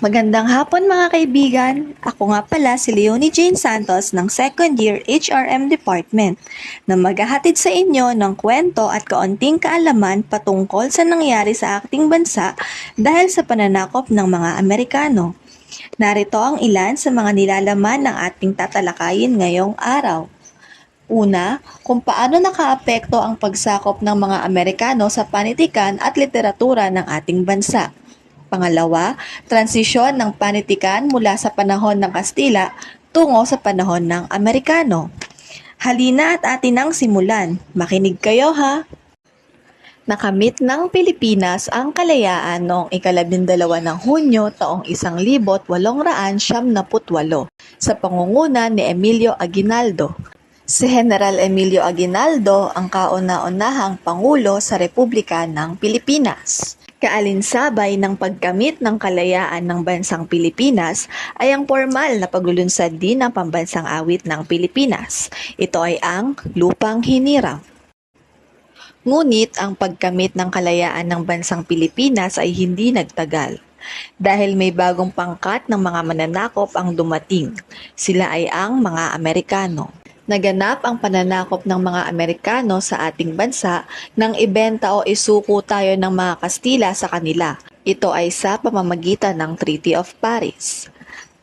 Magandang hapon mga kaibigan. Ako nga pala si Leonie Jane Santos ng Second Year HRM Department na maghahatid sa inyo ng kwento at kaunting kaalaman patungkol sa nangyari sa ating bansa dahil sa pananakop ng mga Amerikano. Narito ang ilan sa mga nilalaman ng ating tatalakayin ngayong araw. Una, kung paano nakaapekto ang pagsakop ng mga Amerikano sa panitikan at literatura ng ating bansa. Pangalawa, transisyon ng panitikan mula sa panahon ng Kastila tungo sa panahon ng Amerikano. Halina at atin ang simulan. Makinig kayo ha! Nakamit ng Pilipinas ang kalayaan noong 12 ng Hunyo taong 1898 sa pangunguna ni Emilio Aguinaldo. Si General Emilio Aguinaldo ang kauna-unahang Pangulo sa Republika ng Pilipinas. Kaalinsabay ng pagkamit ng kalayaan ng bansang Pilipinas ay ang formal na paglulunsad din ng pambansang awit ng Pilipinas. Ito ay ang Lupang Hinirang. Ngunit ang pagkamit ng kalayaan ng bansang Pilipinas ay hindi nagtagal. Dahil may bagong pangkat ng mga mananakop ang dumating. Sila ay ang mga Amerikano. Naganap ang pananakop ng mga Amerikano sa ating bansa nang ibenta o isuko tayo ng mga Kastila sa kanila. Ito ay sa pamamagitan ng Treaty of Paris.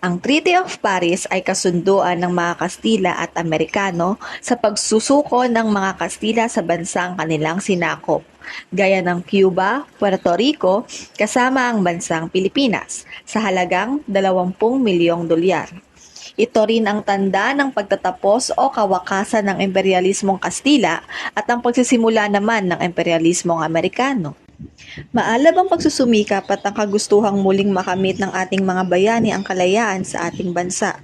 Ang Treaty of Paris ay kasunduan ng mga Kastila at Amerikano sa pagsusuko ng mga Kastila sa bansang kanilang sinakop, gaya ng Cuba, Puerto Rico, kasama ang bansang Pilipinas, sa halagang 20 milyong dolyar. Ito rin ang tanda ng pagtatapos o kawakasan ng imperialismong Kastila at ang pagsisimula naman ng imperialismong Amerikano. Maalab ang pagsusumikap at ang kagustuhang muling makamit ng ating mga bayani ang kalayaan sa ating bansa.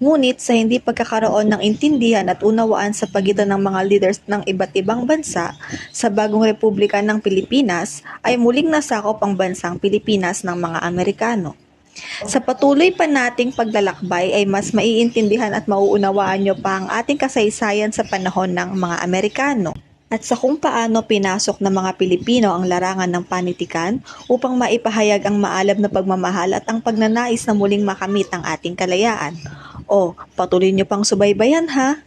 Ngunit sa hindi pagkakaroon ng intindihan at unawaan sa pagitan ng mga leaders ng iba't ibang bansa sa bagong Republika ng Pilipinas ay muling nasakop ang bansang Pilipinas ng mga Amerikano. Sa patuloy pa nating paglalakbay ay mas maiintindihan at mauunawaan nyo pa ang ating kasaysayan sa panahon ng mga Amerikano at sa kung paano pinasok ng mga Pilipino ang larangan ng panitikan upang maipahayag ang maalab na pagmamahal at ang pagnanais na muling makamit ang ating kalayaan. O, patuloy nyo pang subaybayan ha!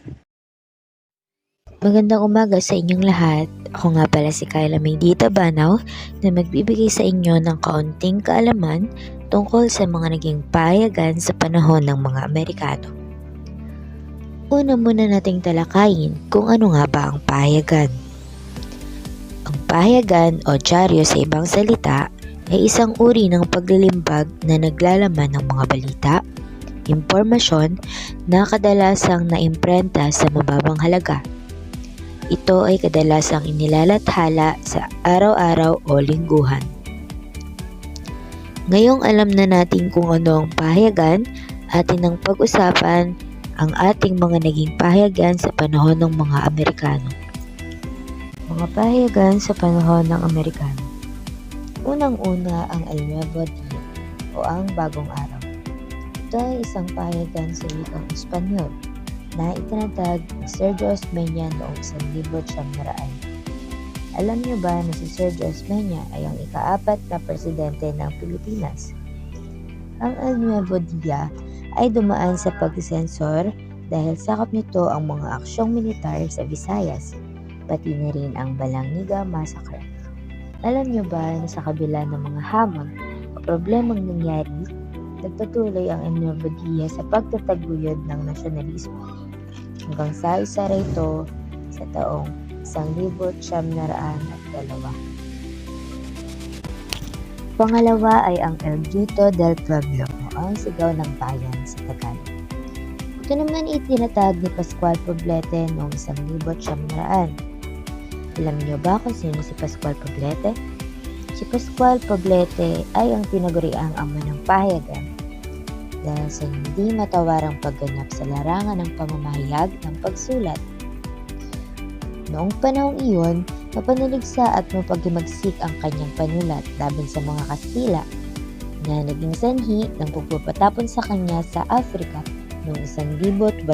Magandang umaga sa inyong lahat. Ako nga pala si Kyla Maydita Banaw na magbibigay sa inyo ng kaunting kaalaman tungkol sa mga naging pahayagan sa panahon ng mga Amerikano. Una muna nating talakayin kung ano nga ba ang pahayagan. Ang pahayagan o dyaryo sa ibang salita ay isang uri ng paglilimbag na naglalaman ng mga balita, impormasyon na kadalasang naimprenta sa mababang halaga. Ito ay kadalasang inilalathala sa araw-araw o lingguhan. Ngayong alam na natin kung ano ang pahayagan, atin ang pag-usapan ang ating mga naging pahayagan sa panahon ng mga Amerikano. Mga pahayagan sa panahon ng Amerikano. Unang-una ang El Nuevo Dia o ang Bagong Araw. Ito ay isang pahayagan sa wikang Espanyol na itinatag ni Sergio Osmeña noong 1900. Alam niyo ba na si Sergio Osmeña ay ang ika-4 na presidente ng Pilipinas? Ang El Nuevo Dia ay dumaan sa pagsensor dahil sakop nito ang mga aksyong militar sa Visayas, pati na rin ang Balanghiga Massacre. Alam niyo ba na sa kabila ng mga hamon o problemang nangyari, nagpatuloy ang El Nuevo Dia sa pagtataguyod ng nasyonalismo hanggang sa isara ito sa taong 1902. Pangalawa ay ang El Grito del Pueblo o ang sigaw ng bayan sa Tagalog. Ito naman itinatag ni Pascual Poblete noong 1900. Alam niyo ba kung sino si Pascual Poblete? Si Pascual Poblete ay ang tinaguriang ama ng pahayagan dahil sa hindi matawarang pagganap sa larangan ng pamamahayag ng pagsulat. Noong panahong iyon, mapaniligsa at mapaghimagsik ang kanyang panulat laban sa mga Kastila na naging sanhi ng pagpapatapon sa kanya sa Africa noong 1882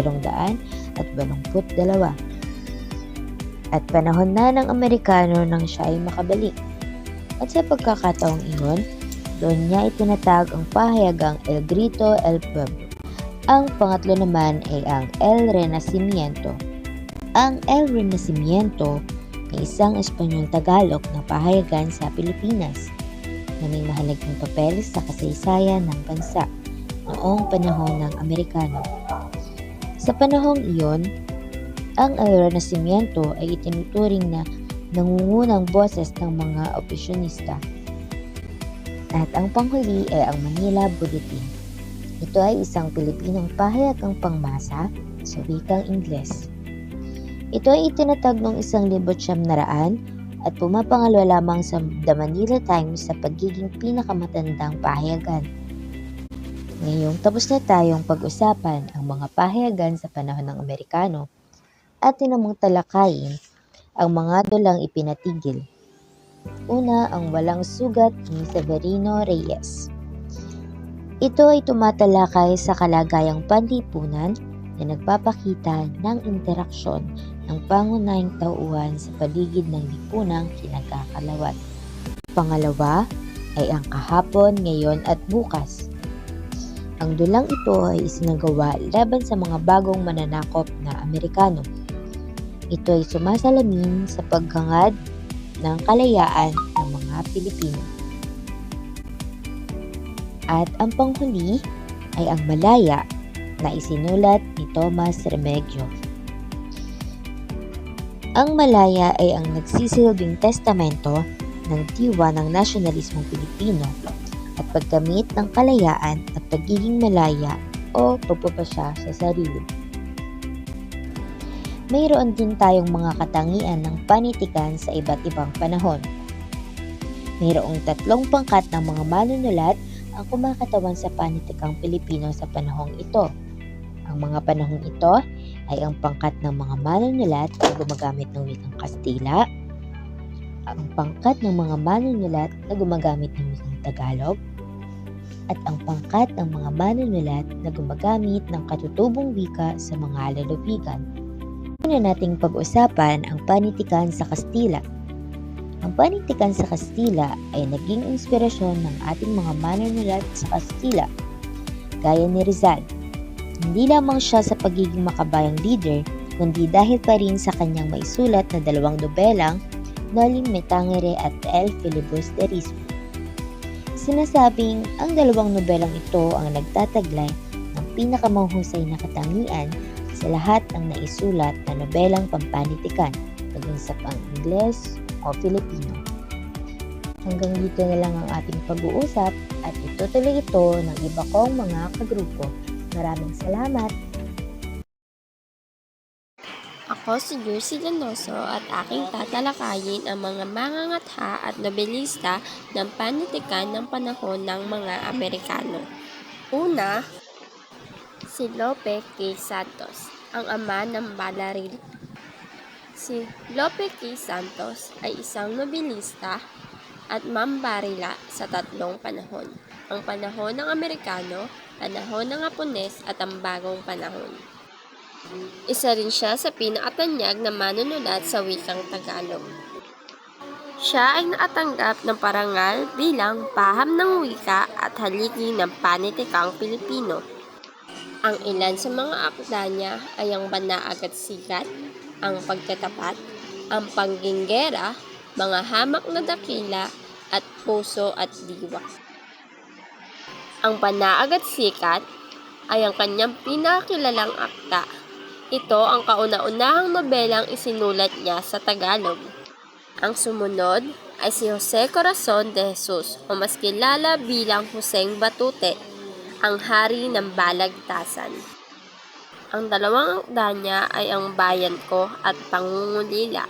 at panahon na ng Amerikano nang siya ay makabalik. At sa pagkakataong iyon, Doon niya itinatag ang pahayagang El Grito el Pueblo. Ang pangatlo naman ay ang El Renacimiento. Ang El Renacimiento ay isang Espanyol Tagalog na pahayagan sa Pilipinas na may mahalagang papel sa kasaysayan ng bansa noong panahon ng Amerikano. Sa panahong iyon, ang El Renacimiento ay itinuturing na nangungunang boses ng mga opisyonista. At ang panghuli ay ang Manila Bulletin. Ito ay isang Pilipinong pahayagang pangmasa sa wikang Ingles. Ito ay itinatag noong 1900 at pumapangalawa lamang sa The Manila Times sa pagiging pinakamatandang pahayagan. Ngayong tapos na tayong pag-usapan ang mga pahayagan sa panahon ng Amerikano at tinamang talakayin ang mga dulang ipinatigil. Una, ang walang sugat ni Severino Reyes. Ito ay tumatalakay sa kalagayang panlipunan na nagpapakita ng interaksyon ng pangunahing tauhan sa paligid ng lipunang kinagkakalawat. Pangalawa ay ang kahapon, ngayon at bukas. Ang dulang ito ay isinagawa laban sa mga bagong mananakop na Amerikano. Ito ay sumasalamin sa paghangad ng kalayaan ng mga Pilipino. At ang panghuli ay ang Malaya na isinulat ni Tomas Remigio. Ang Malaya ay ang nagsisilbing testamento ng diwa ng nasyonalismong Pilipino at pagkamit ng kalayaan at pagiging malaya o pagpapasya sa sarili. Mayroon din tayong mga katangian ng panitikan sa iba't ibang panahon. Mayroong 3 pangkat ng mga manunulat ang kumakatawan sa panitikang Pilipino sa panahong ito. Ang mga panahong ito ay ang pangkat ng mga manunulat na gumagamit ng wikang Kastila, ang pangkat ng mga manunulat na gumagamit ng wikang Tagalog, at ang pangkat ng mga manunulat na gumagamit ng katutubong wika sa mga lalawigan. Una nating pag-usapan ang panitikan sa Kastila. Ang panitikan sa Kastila ay naging inspirasyon ng ating mga manunulat sa Kastila, gaya ni Rizal. Hindi lamang siya sa pagiging makabayang leader, kundi dahil pa rin sa kanyang maisulat na 2 nobelang, Nolim Me Tangere at El Filibusterismo. Sinasabing ang 2 nobelang ito ang nagtataglay ng pinakamahusay na katangian sa lahat ng naisulat na nobelang pampanitikan, maging sa pang-Ingles o Filipino. Hanggang dito na lang ang ating pag-uusap at itutuloy ito ng iba kong mga kagrupo. Maraming salamat! Ako si Jersey Ganoso at aking tatalakayin ang mga mangangatha at nobelista ng panitikan ng panahon ng mga Amerikano. Una, si Lope K. Santos, ang ama ng balaril. Si Lope K. Santos ay isang nobelista at mambarila sa 3 panahon. Ang panahon ng Amerikano, panahon ng Hapones at ang bagong panahon. Isa rin siya sa pinakatanyag na manunulat sa wikang Tagalog. Siya ay nakatanggap ng parangal bilang paham ng wika at haligi ng panitikang Pilipino. Ang ilan sa mga akda niya ay ang Banaag at Sikat, ang Pagtatapat, ang Pangginggera, Mga Hamak na Dakila, at Puso at Diwa. Ang Banaag at Sikat ay ang kanyang pinakakilalang akda. Ito ang kauna-unahang nobelang isinulat niya sa Tagalog. Ang sumunod ay si Jose Corazon de Jesus o mas kilala bilang Joseng Batute, ang hari ng Balagtasan. Ang 2 akda niya ay ang Bayan Ko at Pangungulila.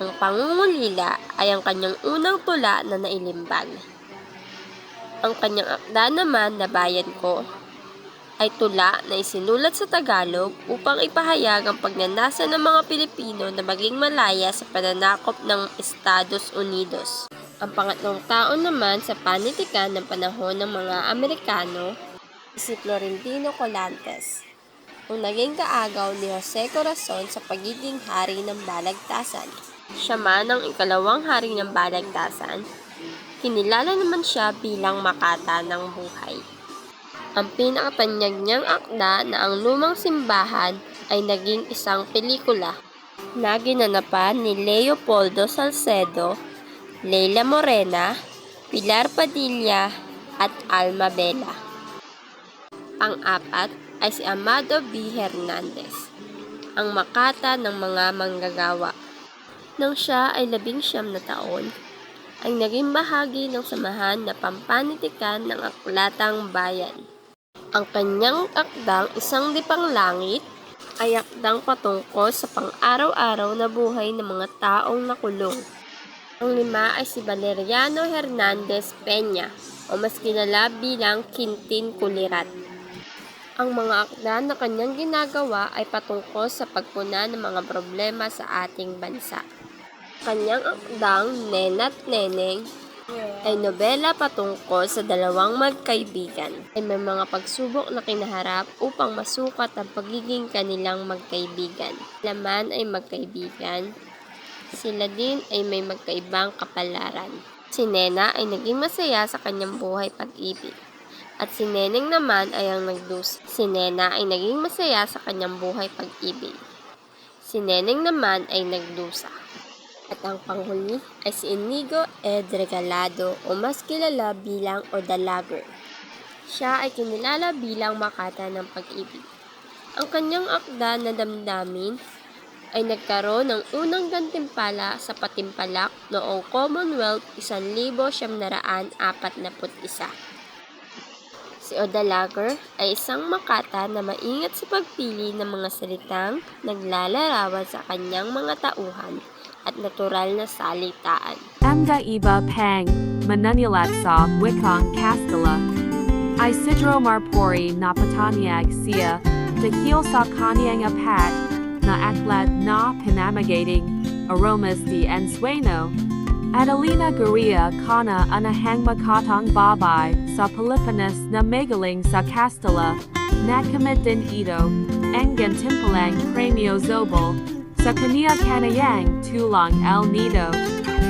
Ang Pangungulila ay ang kanyang unang tula na nailimbag. Ang kanyang akda naman na Bayan Ko ay tula na isinulat sa Tagalog upang ipahayag ang pagnanasa ng mga Pilipino na maging malaya sa pananakop ng Estados Unidos. Ang pangatlong tao naman sa panitikan ng panahon ng mga Amerikano si Florentino Colantes, ang naging kaagaw ni Jose Corazon sa pagiging hari ng Balagtasan. Siya man ang ikalawang hari ng Balagtasan, Kinilala naman siya bilang Makata ng buhay. Ang pinakatanyag niyang akda na Ang Lumang Simbahan ay naging isang pelikula na ginanapan ni Leopoldo Salcedo, Leila Morena, Pilar Padilla at Alma Bella. Pang-apat ay si Amado B. Hernandez, ang Makata ng mga manggagawa. Nang siya ay 19 na taon, ay naging bahagi ng samahan na pampanitikan ng Aklatang Bayan. Ang kanyang akdang Isang Dipang Langit ay akdang patungkol sa pang-araw-araw na buhay ng mga taong nakulong. Ang 5 ay si Valeriano Hernandez Peña o mas kilala bilang Quintin Kulirat. Ang mga akda na kanyang ginagawa ay patungkol sa pagpuna ng mga problema sa ating bansa. Kanyang akdang Nena't Neneng ay nobela patungkol sa dalawang magkaibigan ay may mga pagsubok na kinaharap upang masukat ang pagiging kanilang magkaibigan. Laman ay magkaibigan, sila din ay may magkaibang kapalaran. Si Nena ay naging masaya sa kanyang buhay pag-ibig. At si Neneng naman ay ang nagdusa. Si Nena ay naging masaya sa kanyang buhay pag-ibig. Si Neneng naman ay nagdusa. At ang panghuli ay si Inigo Ed Regalado o mas kilala bilang Odalager. Siya ay kinilala bilang Makata ng pag-ibig. Ang kanyang akda na Damdamin ay nagkaroon ng unang gantimpala sa patimpalak noong Commonwealth 1941. Si Odalager ay isang Makata na maingat sa pagpili ng mga salitang naglalarawan sa kanyang mga tauhan at natural na salitaan. Amda iba pang, mananilat sa wikang Castilla. Isidro Marpori na patanyag siya, dahil sa kanyang apat, na aklat na pinamagating, aromas de ensueno. Adelina Guria kana anahang makatang babay sa Pilipinas na magaling sa Castilla, nakamit din ito, ang gantimpalang Premio Zobel, sa kaniya kanayang tulang El Nido.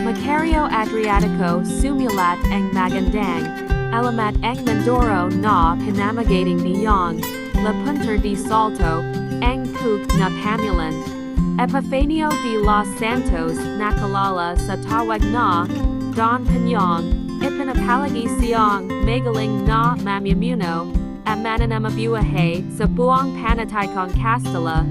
Macario Adriatico sumulat ang magandang, alamat ang Mindoro na pinamagating niyang, La Punta de Salto, ang Cook na Pamulan. Epifanio de los Santos nakalala sa tawag na Don Pinyong, ipinapalagi siyang magaling na mamumuno at mananamabuhay sa buong Panataykong Castilla.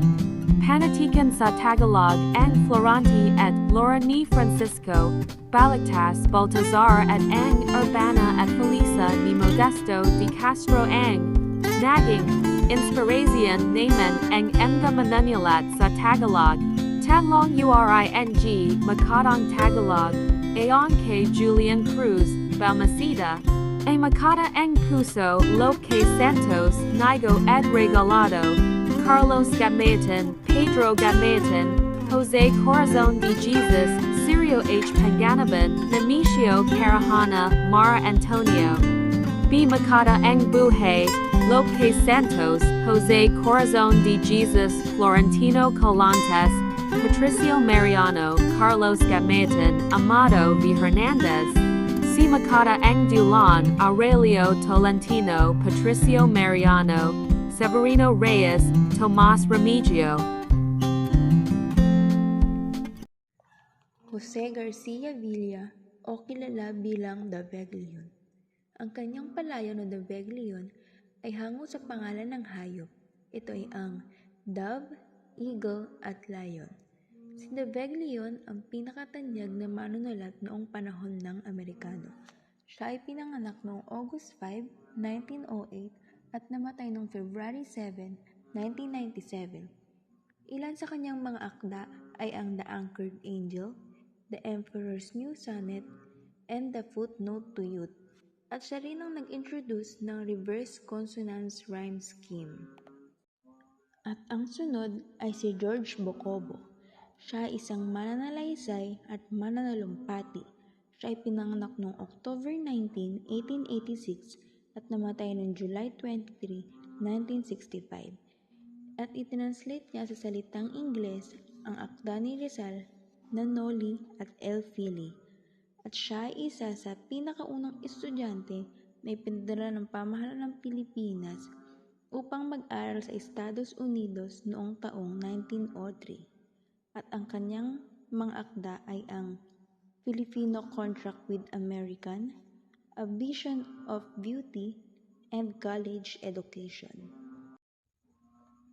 Panatikan sa Tagalog ang Florante at Laura ni Francisco, Balictas Baltazar at ang Urbana at Felisa ni Modesto de Castro ang naging inspirasyon naman ang mga mananilat sa Tagalog. Tanlong URING Makatang Tagalog, ayon kay Julian Cruz, Balmaceda, ay Makata ang Puso Lope Santos, Nigo Ed Regalado, Carlos Gamayatin, Pedro Gamayatin, Jose Corazon de Jesus, Sirio H. Panganaban, Nemesio Carahana, Mara Antonio. B. Makata ang Buhay, Lope Santos, Jose Corazon de Jesus, Florentino Colantes, Patricio Mariano, Carlos Gamayatin, Amado V. Hernandez, C. Makata ang Dulan, Aurelio Tolentino, Patricio Mariano, Severino Reyes, Tomas Remigio. Jose Garcia Villa o kilala bilang Daveglion. Ang kanyang palayaw na Daveglion ay hango sa pangalan ng hayop. Ito ay ang dove, eagle at lion. Si Daveglion ang pinakatanyag na manunulat noong panahon ng Amerikano. Siya ay pinanganak noong August 5, 1908 at namatay noong February 7, 1997. Ilan sa kanyang mga akda ay ang The Anchored Angel, The Emperor's New Sonnet, and The Footnote to Youth. At siya rin ang nag-introduce ng reverse consonance rhyme scheme. At ang sunod ay si George Bocobo. Siya ay isang mananalaysay at mananalumpati. Siya ay pinanganak noong October 19, 1886 at namatay noong July 23, 1965. At itinranslate niya sa salitang Ingles ang akda ni Rizal na Noli at El Fili. at siya ay isa sa pinakaunang estudyante na ipinadala ng pamahalaan ng Pilipinas upang mag-aral sa Estados Unidos noong taong 1903 at ang kanyang mga akda ay ang Filipino Contract with American, A Vision of Beauty, and College Education.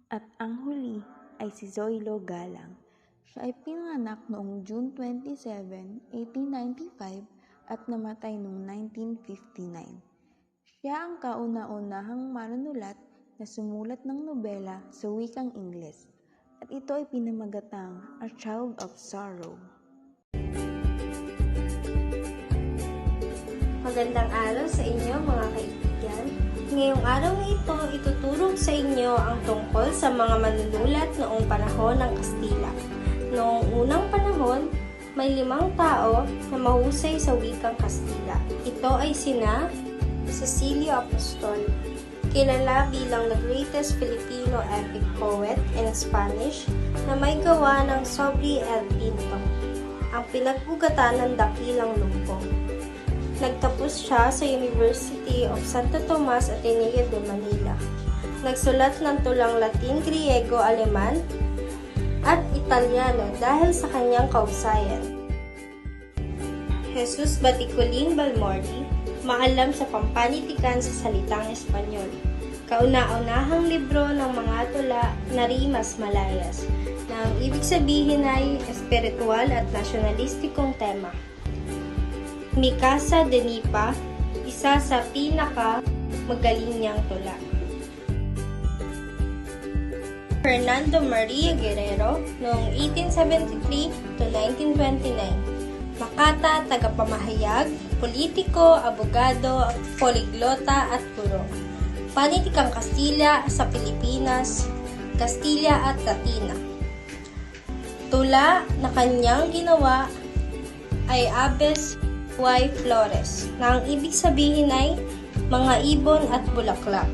At ang huli ay si Zoilo Galang. Siya ay pinanganak noong June 27, 1895 at namatay noong 1959. Siya ang kauna-unahang manunulat na sumulat ng nobela sa wikang Ingles at ito ay pinamagatang A Child of Sorrow. Magandang araw sa inyo mga kaibigan. Ngayong araw na ito, ituturo sa inyo ang tungkol sa mga manunulat noong panahon ng Kastila. Noong unang panahon, may 5 tao na mahusay sa wikang Kastila. Ito ay sina Cecilio Apostol, kilala bilang the greatest Filipino epic poet in Spanish na may gawa ng Sobre el Pinto, ang pinagbugatan ng dakilang lumpo. Nagtapos siya sa University of Santo Tomas Ateneo de Manila. Nagsulat ng tulang Latin, Griego, Aleman, at Italiano dahil sa kanyang kausayan. Jesus Baticoling Balmordi, maalam sa pampanitikan sa salitang Espanyol. Kauna-unahang libro ng mga tula na Rimas Malayas, na ang ibig sabihin ay espiritual at nasyonalistikong tema. Mi Casa de Nipa, isa sa pinaka-magaling niyang tula. Fernando Maria Guerrero, noong 1873 to 1929. Makata, tagapamahayag, politiko, abogado, poliglota at guro. Panitikang Kastila sa Pilipinas, Kastila at Latina. Tula na kanyang ginawa ay Aves y Flores, na ang ibig sabihin ay mga ibon at bulaklak.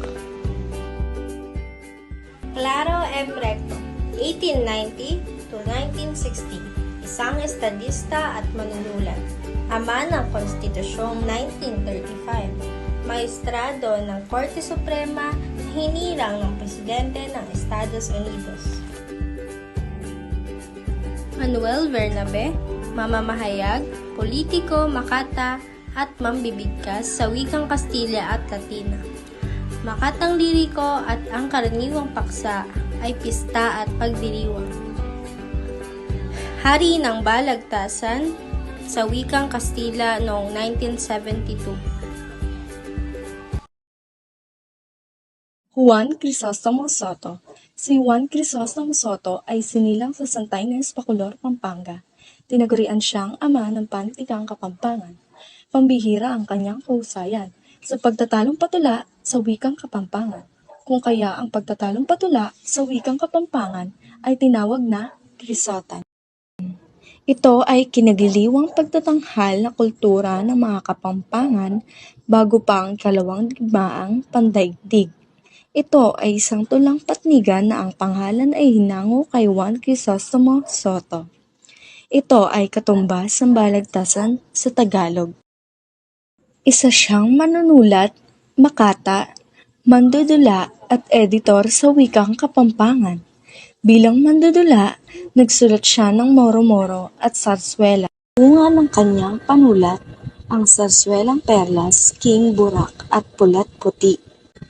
Claro M. Recto, 1890 to 1960, isang estadista at manunulat, ama ng Konstitusyong 1935, maestrado ng Korte Suprema na hinirang ng Presidente ng Estados Unidos. Manuel Bernabe, mamamahayag, politiko, makata, at mambibigkas sa wikang Kastila at Latina. Makatang liriko at ang karaniwang paksa ay pista at pagdiriwang. Hari ng balagtasan sa wikang Kastila noong 1972. Juan Crisostomo Soto. Si Juan Crisostomo Soto ay sinilang sa Santa Ines, Bacolor, Pampanga. Tinagurian siyang ama ng panitikang Kapampangan. Pambihira ang kanyang kahusayan sa pagtatalong patula sa wikang Kapampangan. Kung kaya ang pagtatalong patula sa wikang Kapampangan ay tinawag na Crisotan. Ito ay kinagiliwang pagtatanghal na kultura ng mga Kapampangan bago pa ang ikalawang digmaang pandaigdig. Ito ay isang tulang patnigan na ang pangalan ay hinango kay Juan Crisostomo Soto. Ito ay katumbas ng balagtasan sa Tagalog. Isa siyang manunulat, makata, mandudula at editor sa wikang Kapampangan. Bilang mandudula, nagsulat siya ng moro-moro at sarswela. Bunga ng kanyang panulat, ang sarswelang perlas, king burak at pulat puti.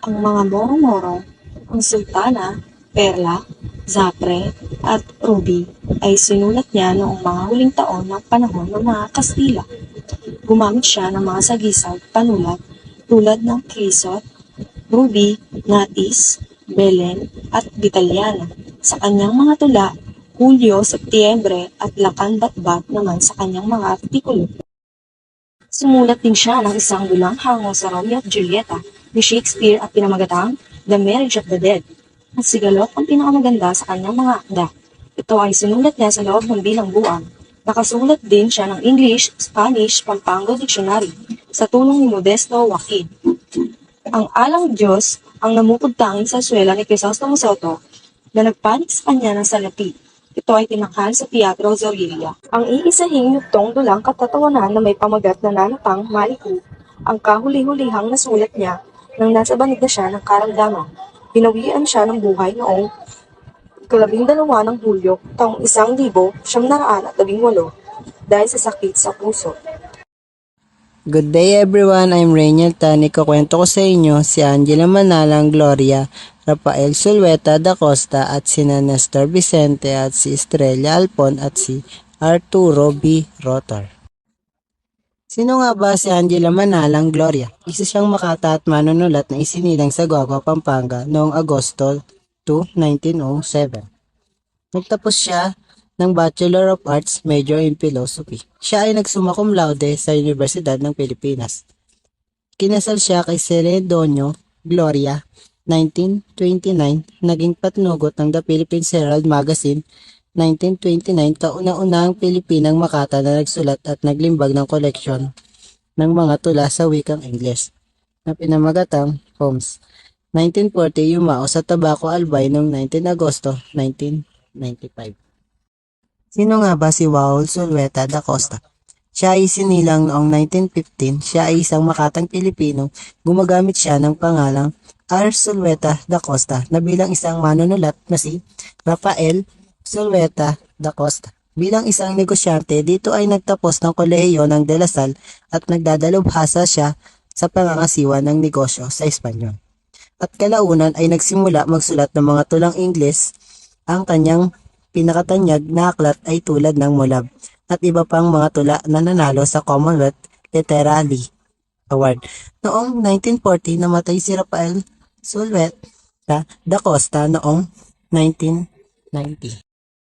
Ang mga moro-moro, ang sultana, perla, zapre, at ruby ay sinulat niya noong mga huling taon ng panahon ng mga Kastila. Gumamit siya ng mga sagisag panulat tulad ng Crisot, Ruby, Natis, Belen, at Vitaliana. Sa kanyang mga tula, Hulyo, Setyembre, at Lakan Batbat naman sa kanyang mga artikulo. Sumulat din siya ng isang dulang hango sa Romeo at Julieta ni Shakespeare at pinamagatang The Marriage of the Dead. Ang sigalot ang pinakamaganda sa kanyang mga akda. Ito ay sinulat niya sa loob ng bilang buwan. Nakasulat din siya ng English, Spanish, Pampango Dictionary sa tulong ni Modesto Joaquin. Ang Alang Diyos ang namupugtangin sa swela ni Crisostomo Soto na nagpanik sa kanya ng salapi. Ito ay tinakal sa Teatro Zorilla. Ang iisahing yuktong dulang katatawanan na may pamagat na nanapang maliku, ang kahuli-hulihang nasulat niya nang nasa banig na siya ng karamdaman. Pinawian siya ng buhay noong 12 ng Hulyo, taong 1918 dahil sa sakit sa puso. Good day everyone, I'm Rainiel Tan. Ikukwento ko sa inyo si Angela Manalang Gloria, Rafael Sulweta da Costa at sina Nestor Vicente at si Estrella Alpon at si Arturo B. Rotor. Sino nga ba si Angela Manalang Gloria? Isa siyang makata at manunulat na isinilang sa Guagua, Pampanga noong Agosto 2, 1907. Nagtapos siya ng Bachelor of Arts major in Philosophy. Siya ay nagsumma cum laude sa Universidad ng Pilipinas. Kinasal siya kay Celedonio Gloria, 1929, naging patnugot ng The Philippine Herald Magazine, 1929, kauna-unahang Pilipinang makata na nagsulat at naglimbag ng koleksyon ng mga tula sa wikang Ingles na pinamagatang Poems. 1940, yumao sa Tabaco Albay noong 19 Agosto 1995. Sino nga ba si Raul Sulweta da Costa? Siya ay sinilang noong 1915. Siya ay isang makatang Pilipino. Gumagamit siya ng pangalang R. Sulweta da Costa na bilang isang manunulat na si Rafael Sulweta da Costa. Bilang isang negosyante, dito ay nagtapos ng kolehiyo ng De La Salle at nagdadalubhasa siya sa pangangasiwa ng negosyo sa Espanyol. At kalaunan ay nagsimula magsulat ng mga tulang Ingles. Ang kanyang pinakatanyag na aklat ay tulad ng Mulab at iba pang mga tula na nanalo sa Commonwealth Literary Award. Noong 1940, namatay si Rafael Sulweta da Costa noong 1990.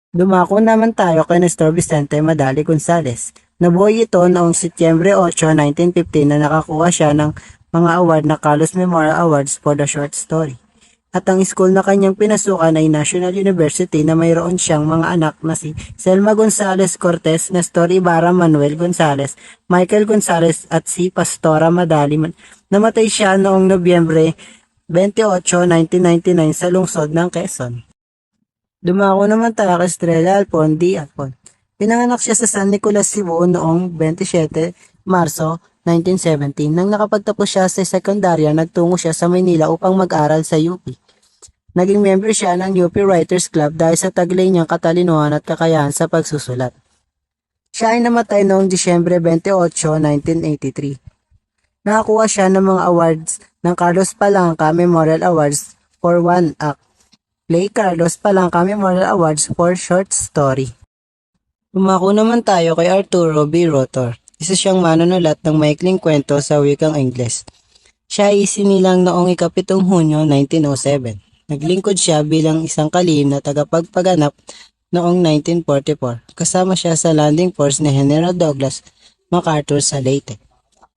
Dumako naman tayo kay Nestor Vicente Madali Gonzales. Nabuhay ito noong Setyembre 8, 1915 na nakakuha siya ng mga award na Carlos Memorial Awards for the short story. At ang school na kanyang pinasukan ay National University na mayroon siyang mga anak na si Selma Gonzales Cortez, Nestor Ibarra Manuel Gonzales, Michael Gonzales at si Pastora Madali. Namatay siya noong Nobyembre 28, 1999 sa lungsod ng Quezon. Dumako naman tayo kay Estrella Alpon D. Alpon. Pinanganak siya sa San Nicolas, Cebu noong 27 Marso 1917. Nang nakapagtapos siya sa sekundarya, nagtungo siya sa Maynila upang mag-aral sa UP. Naging member siya ng UP Writers Club dahil sa taglay niyang katalinuhan at kakayahan sa pagsusulat. Siya ay namatay noong Disyembre 28, 1983. Nakakuha siya ng mga awards ng Carlos Palanca Memorial Awards for One Act Play, Carlos Palanca Memorial Awards for Short Story. Umako naman tayo kay Arturo B. Rotor. Isa siyang manunulat ng maikling kwento sa wikang Ingles. Siya ay isinilang noong 7 Hunyo 1907. Naglingkod siya bilang isang kalihim na tagapagpaganap noong 1944. Kasama siya sa landing force ni General Douglas MacArthur sa Leyte.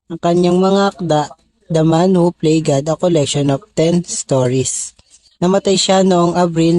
Ang kanyang mga akda, The Man Who Played God, a collection of 10 stories. Namatay siya noong Abril